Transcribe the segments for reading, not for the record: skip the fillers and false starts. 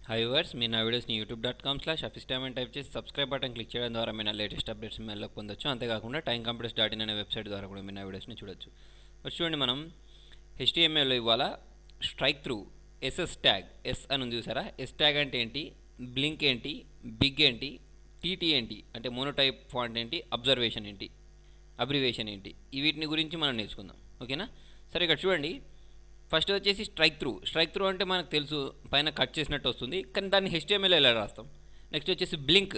Hi viewers, మీరు నా వీడియోస్ని youtube.com/officetime అని టైప్ చేసి సబ్స్క్రైబ్ బటన్ క్లిక్ చేయడం ద్వారా మీరు నా లేటెస్ట్ అప్డేట్స్ మెయిల్లో పొందొచ్చు. అంతేకాకుండా timecomputers.in అనే వెబ్సైట్ ద్వారా కూడా మీరు నా వీడియోస్ని చూడొచ్చు. చూడండి, మనం HTML ఇవాళ strike through SS tag S అని ఉంది చూసారా. ఎస్ ట్యాగ్ అంటే ఏంటి, బ్లింక్ ఏంటి, బిగ్ ఏంటి, టీటీ ఏంటి అంటే మోనోటైప్ ఫాంట్ ఏంటి, అబ్జర్వేషన్ ఏంటి, అబ్రివేషన్ ఏంటి, వీటిని గురించి మనం నేర్చుకుందాం. ఓకేనా. సరే, ఇక్కడ చూడండి. ఫస్ట్ వచ్చేసి స్ట్రైక్ త్రూ అంటే మనకు తెలుసు, పైన కట్ చేసినట్టు వస్తుంది, కానీ దాన్ని HTML ఎలా రాస్తాం. నెక్స్ట్ వచ్చేసి బ్లింక్,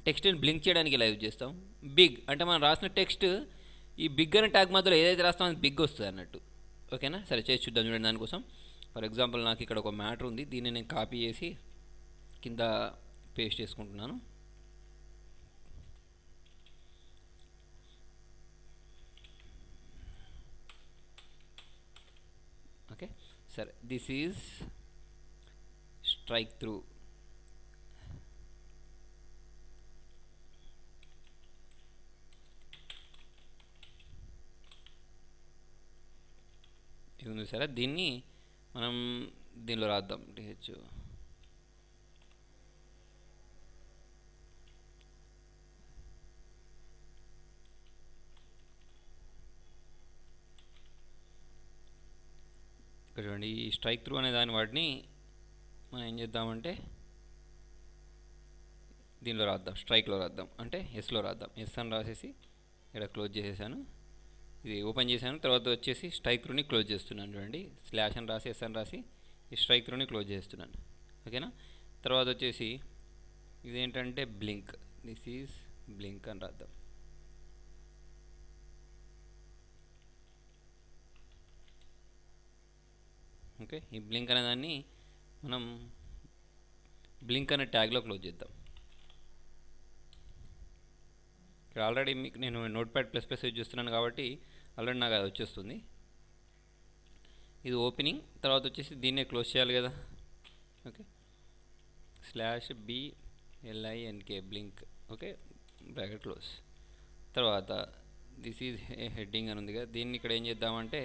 టెక్స్ట్ని బ్లింక్ చేయడానికి ఎలా యూజ్ చేస్తాం. బిగ్ అంటే మనం రాసిన టెక్స్ట్ ఈ బిగ్ అనే ట్యాగ్ మధ్యలో ఏదైతే రాస్తామో అది బిగ్ వస్తుంది అన్నట్టు. ఓకేనా. సరే, చేసి చూద్దాం. చూడండి, దానికోసం ఫర్ ఎగ్జాంపుల్ నాకు ఇక్కడ ఒక మ్యాటర్ ఉంది, దీన్ని నేను కాపీ చేసి కింద పేస్ట్ చేసుకుంటున్నాను. ఓకే, సరే, దిస్ ఈజ్ స్ట్రైక్ త్రూ. ఇది ఉంది సరే, దీన్ని మనం దీనిలో రాద్దాం. టీహెచ్ ఇక్కడ చూడండి, ఈ స్ట్రైక్ త్రూ అనే దాని వాటిని మనం ఏం చేద్దామంటే దీనిలో రాద్దాం, స్ట్రైక్లో రాద్దాం, అంటే ఎస్లో రాద్దాం. ఎస్ అని రాసేసి ఇక్కడ క్లోజ్ చేసేసాను, ఇది ఓపెన్ చేశాను. తర్వాత వచ్చేసి స్ట్రైక్ త్రూని క్లోజ్ చేస్తున్నాను. చూడండి, స్లాష్ అని రాసి ఎస్ అని రాసి ఈ స్ట్రైక్ త్రూని క్లోజ్ చేస్తున్నాను. ఓకేనా. తర్వాత వచ్చేసి ఇదేంటంటే బ్లింక్, దిస్ ఈజ్ బ్లింక్ అని రాద్దాం. ఓకే, ఈ బ్లింక్ అనే దాన్ని మనం బ్లింక్ అనే ట్యాగ్లో క్లోజ్ చేద్దాం. ఇక్కడ ఆల్రెడీ మీకు నేను Notepad++ యూజ్ చేస్తున్నాను కాబట్టి ఆల్రెడీ నాకు అది వచ్చేస్తుంది. ఇది ఓపెనింగ్. తర్వాత వచ్చేసి దీన్నే క్లోజ్ చేయాలి కదా. Okay, /BLINK blink. Okay, bracket close. తర్వాత దిస్ ఈజ్ హెడ్డింగ్ అని ఉంది కదా, దీన్ని ఇక్కడ ఏం చేద్దామంటే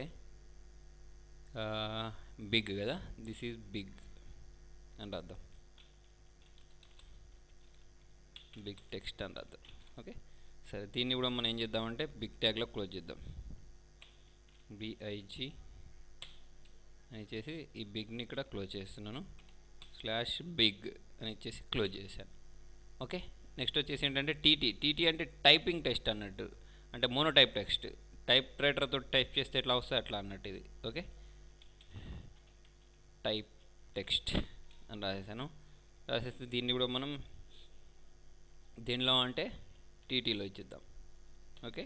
బిగ్ కదా, దిస్ ఈజ్ బిగ్ అని రాద్దాం, బిగ్ టెక్స్ట్ అని రాద్దాం. ఓకే, సరే, దీన్ని కూడా మనం ఏం చేద్దామంటే బిగ్ ట్యాగ్లో క్లోజ్ చేద్దాం. BIG అని ఇచ్చేసి ఈ బిగ్ని ఇక్కడ క్లోజ్ చేస్తున్నాను. /big అని ఇచ్చేసి క్లోజ్ చేశాను. ఓకే, నెక్స్ట్ వచ్చేసి ఏంటంటే టీటీ అంటే టైపింగ్ టెక్స్ట్ అన్నట్టు, అంటే మోనోటైప్ టెక్స్ట్. టైప్ రైటర్తో టైప్ చేస్తే ఎట్లా వస్తుంది అట్లా అన్నట్టు ఇది. ఓకే, టైప్ టెక్స్ట్ అని రాసేసాను. రాసేస్తే దీన్ని కూడా మనం దీనిలో అంటే టీటీలో ఇచ్చేద్దాం. Okay,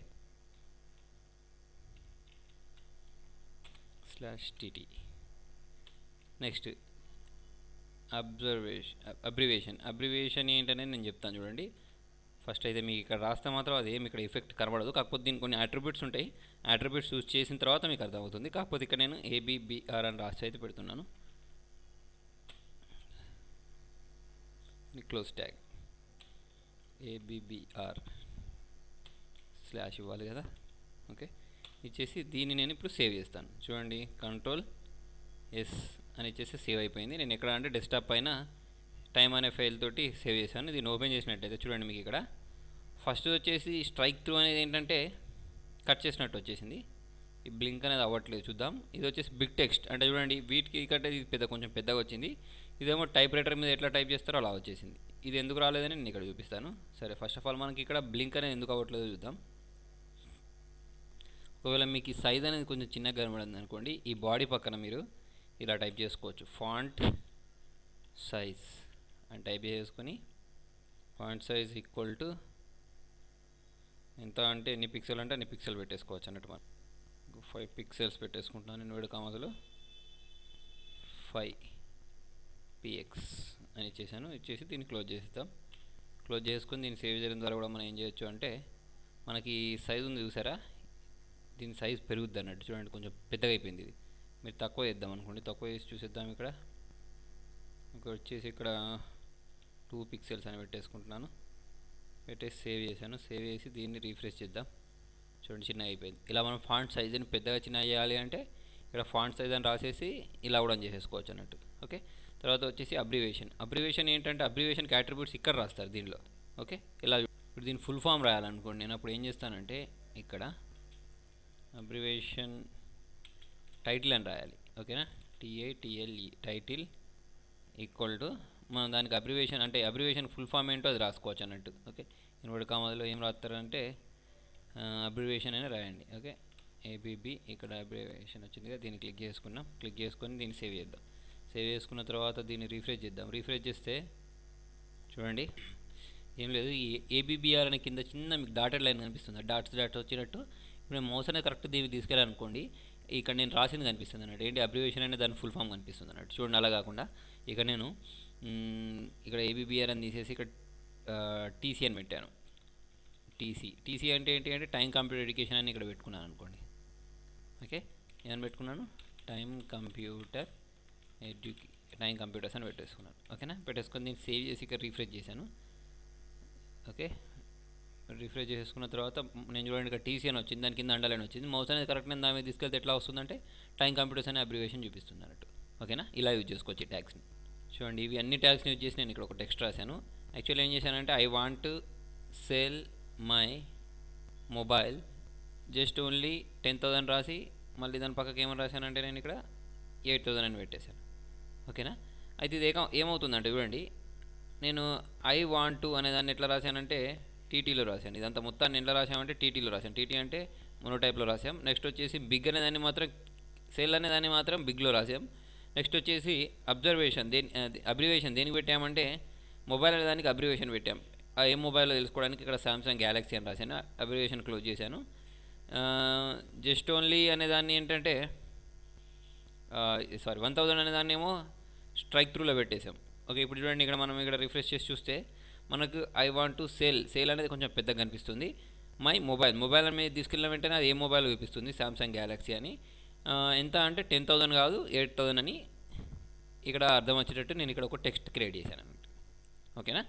/TT. నెక్స్ట్ అబ్రివేషన్ ఏంటనేది నేను చెప్తాను. చూడండి, ఫస్ట్ అయితే మీకు ఇక్కడ రాస్తే మాత్రం అదేమి ఇక్కడ ఎఫెక్ట్ కనబడదు, కాకపోతే దీనికి కొన్ని అట్రిబ్యూట్స్ ఉంటాయి. అట్రిబ్యూట్స్ యూజ్ చేసిన తర్వాత మీకు అర్థమవుతుంది. కాకపోతే ఇక్కడ నేను ABBR అని రాసి అయితే పెడుతున్నాను. క్లోజ్ ట్యాగ్ ABBR / ఇవ్వాలి కదా. ఓకే, ఇచ్చేసి దీన్ని నేను ఇప్పుడు సేవ్ చేస్తాను. చూడండి, Ctrl+S అని ఇచ్చేసి సేవ్ అయిపోయింది. నేను ఎక్కడ అంటే డెస్క్టాప్ పైన టైమ్ అనే ఫైల్ తోటి సేవ్ చేశాను. దీన్ని ఓపెన్ చేసినట్టయితే చూడండి, మీకు ఇక్కడ ఫస్ట్ వచ్చేసి స్ట్రైక్ త్రూ అనేది ఏంటంటే కట్ చేసినట్టు వచ్చేసింది. ఈ బ్లింక్ అనేది అవ్వట్లేదు. చూద్దాం. ఇది వచ్చేసి బిగ్ టెక్స్ట్ అంటే చూడండి, వీటికి కంటే ఇది కొంచెం పెద్దగా వచ్చింది. ఇదేమో టైప్ రైటర్ మీద ఎట్లా టైప్ చేస్తారో అలా వచ్చేసింది. ఇది ఎందుకు రాలేదని నేను ఇక్కడ చూపిస్తాను. సరే, ఫస్ట్ ఆఫ్ ఆల్ మనకి ఇక్కడ బ్లింక్ అనేది ఎందుకు అవ్వట్లేదో చూద్దాం. ఒకవేళ మీకు ఈ సైజ్ అనేది కొంచెం చిన్నగా కనబడింది అనుకోండి, ఈ బాడీ పక్కన మీరు ఇలా టైప్ చేసుకోవచ్చు, ఫాంట్ సైజ్ అని టైప్ చేసుకొని ఫాంట్ సైజ్ ఈక్వల్ టు ఎంత అంటే ఎన్ని పిక్సెల్ అంటే అన్ని పిక్సెల్ పెట్టేసుకోవచ్చు అన్నట్టు. మనం 5 పిక్సెల్స్ పెట్టేసుకుంటున్నాను నేను. 7 కామలో 5px అని ఇచ్చేసాను. ఇచ్చేసి దీన్ని క్లోజ్ చేసేద్దాం. క్లోజ్ చేసుకొని దీన్ని సేవ్ చేయడం ద్వారా కూడా మనం ఏం చేయొచ్చు అంటే మనకి సైజ్ ఉంది చూసారా, దీని సైజ్ పెరుగుద్ది అన్నట్టు. చూడండి, కొంచెం పెద్దగా అయిపోయింది. ఇది మీరు తక్కువ చేద్దాం అనుకోండి, తక్కువ చేసి చూసేద్దాం. ఇక్కడ వచ్చేసి ఇక్కడ 2 పిక్సెల్స్ అని పెట్టేసుకుంటున్నాను. పెట్టేసి సేవ్ చేశాను. సేవ్ చేసి దీన్ని రీఫ్రెష్ చేద్దాం. చూడండి, చిన్న అయిపోయింది. ఇలా మనం ఫాంట్ సైజుని పెద్దగా చిన్న చేయాలి అంటే ఇక్కడ ఫాంట్ సైజ్ అని రాసేసి ఇలా కూడా చేసేసుకోవచ్చు అన్నట్టు. ఓకే, తర్వాత వచ్చేసి అబ్రివేషన్ ఏంటంటే అబ్రివేషన్కి అట్రిబ్యూట్స్ ఇక్కడ రాస్తారు దీనిలో. ఓకే, ఇలా ఇప్పుడు దీని ఫుల్ ఫామ్ రాయాలనుకోండి, నేను అప్పుడు ఏం చేస్తానంటే ఇక్కడ అబ్రివేషన్ టైటిల్ అని రాయాలి. ఓకేనా, TITLE టైటిల్ ఈక్వల్ టు మనం దానికి అబ్రివేషన్ అంటే అబ్రివేషన్ ఫుల్ ఫామ్ ఏంటో అది రాసుకోవచ్చు అన్నట్టు. ఓకే, ఇన్వర్టెడ్ కామాలో ఏం రాస్తారంటే అబ్రివేషన్ అని రాయండి. ఓకే, ABB ఇక్కడ అబ్రివేషన్ వచ్చింది కదా, దీన్ని క్లిక్ చేసుకున్నాం. క్లిక్ చేసుకొని దీన్ని సేవ్ చేద్దాం. సేవ్ చేసుకున్న తర్వాత దీన్ని రీఫ్రెష్ చేద్దాం. రీఫ్రెష్ చేస్తే చూడండి ఏం లేదు, ఈ ABBR అనే కింద చిన్న మీకు డాటెడ్ లైన్ కనిపిస్తుంది. డాట్స్ వచ్చినట్టు ఇప్పుడు నేను మౌస్ అనేది కరెక్ట్ దీనికి తీసుకెళ్ళాలనుకోండి, ఇక్కడ నేను రాసింది కనిపిస్తుంది అన్నట్టు. ఏంటి అబ్రివేషన్ అనేది దాని ఫుల్ ఫామ్ కనిపిస్తుంది అన్నట్టు. చూడండి, అలా కాకుండా ఇక నేను ఇక్కడ ABBR అని తీసేసి ఇక్కడ TC అని పెట్టాను. TC అంటే ఏంటి అంటే టైం కంప్యూటర్ ఎడ్యుకేషన్ అని ఇక్కడ పెట్టుకున్నాను అనుకోండి. ఓకే, నేను పెట్టుకున్నాను టైం కంప్యూటర్స్ అని పెట్టేసుకున్నాను. ఓకేనా, పెట్టేసుకొని దీన్ని సేవ్ చేసి ఇక్కడ రీఫ్రెష్ చేశాను. ఓకే, రిఫ్రెష్ చేసుకున్న తర్వాత నేను చూడండి ఇక్కడ TC అని వచ్చింది, దాని కింద అండర్లైన్ వచ్చింది. మౌస్ అనేది కరెక్ట్ నేను దాని మీద తీసుకెళ్తే ఎట్లా వస్తుందంటే టైం కంప్యూటర్స్ అనే అబ్రివేషన్ చూపిస్తుంది అన్నట్టు. ఓకేనా, ఇలా యూజ్ చేసుకోవచ్చు ఈ ట్యాగ్స్ని. చూడండి, ఇవి అన్ని ట్యాగ్స్ని యూజ్ చేసి నేను ఇక్కడ ఒక టెక్స్ట్ రాశాను. యాక్చువల్లీ ఏం చేశానంటే I want to cell my mobile just only 10,000 రాసి మళ్ళీ దాని పక్కకి ఏమని రాశానంటే నేను ఇక్కడ 8,000 అని పెట్టేశాను. ఓకేనా, అయితే ఇది ఏమవుతుందంటే చూడండి, నేను ఐ వాంట్ టు అనే దాన్ని ఎట్లా రాశానంటే TTలో రాశాను. ఇదంతా మొత్తాన్ని ఎట్లా రాసామంటే TTలో రాశాను. TT అంటే మోనోటైప్లో రాసాం. నెక్స్ట్ వచ్చేసి బిగ్ అనే దాన్ని మాత్రం సెల్ అనే దాన్ని మాత్రం బిగ్లో రాసాం. నెక్స్ట్ వచ్చేసి అబ్రివేషన్ దేనికి పెట్టామంటే మొబైల్ అనే దానికి అబ్రివేషన్ పెట్టాం. ఏ మొబైల్లో తెలుసుకోవడానికి ఇక్కడ సామ్సంగ్ గ్యాలక్సీ అని రాశాను. అబ్రివేషన్ క్లోజ్ చేశాను. జస్ట్ ఓన్లీ అనే దాన్ని ఏంటంటే 1000 అనే దాన్ని ఏమో స్ట్రైక్ త్రూలో పెట్టేశాం. ఓకే, ఇప్పుడు చూడండి ఇక్కడ మనం ఇక్కడ రిఫ్రెష్ చేసి చూస్తే మనకు ఐ వాంట్ టు సేల్ అనేది కొంచెం పెద్దగా కనిపిస్తుంది. మై మొబైల్ మీద తీసుకెళ్ళిన వెంటనే అది ఏ మొబైల్ చూపిస్తుంది, సామ్సంగ్ గ్యాలక్సీ అని. ఎంత అంటే 10,000 కాదు 8,000 అని ఇక్కడ అర్థం వచ్చేటట్టు నేను ఇక్కడ ఒక టెక్స్ట్ క్రియేట్ చేశాను అన్నట్టు. ఓకేనా.